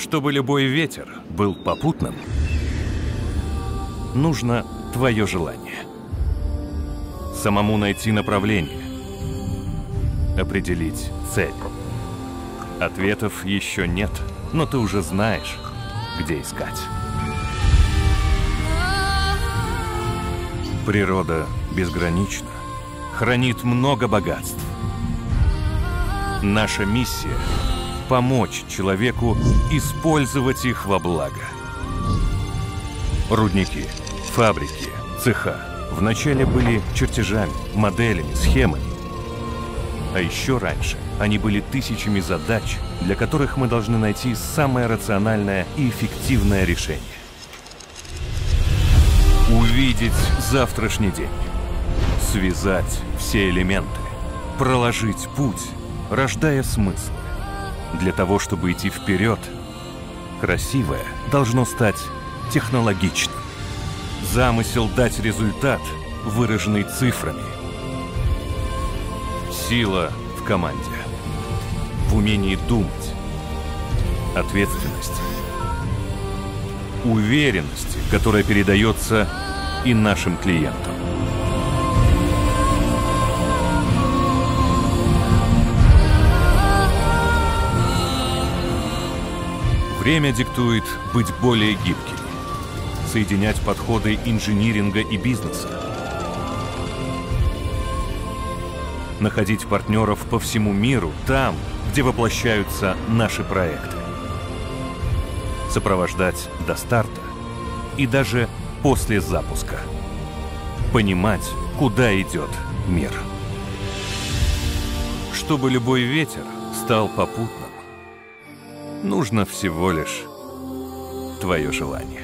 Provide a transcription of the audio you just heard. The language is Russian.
Чтобы любой ветер был попутным, нужно твое желание. Самому найти направление, определить цель. Ответов еще нет, но ты уже знаешь, где искать. Природа безгранична, хранит много богатств. Наша миссия — помочь человеку использовать их во благо. Рудники, фабрики, цеха вначале были чертежами, моделями, схемами. А еще раньше они были тысячами задач, для которых мы должны найти самое рациональное и эффективное решение. Увидеть завтрашний день, связать все элементы, проложить путь, рождая смыслы. Для того, чтобы идти вперед, красивое должно стать технологичным. Замысел дать результат, выраженный цифрами. Сила в команде, в умении думать, ответственность, уверенности, которая передается и нашим клиентам. Время диктует быть более гибкими, соединять подходы инжиниринга и бизнеса, находить партнеров по всему миру там, где воплощаются наши проекты, сопровождать до старта и даже после запуска, понимать, куда идет мир. Чтобы любой ветер стал попутным, нужно всего лишь твое желание.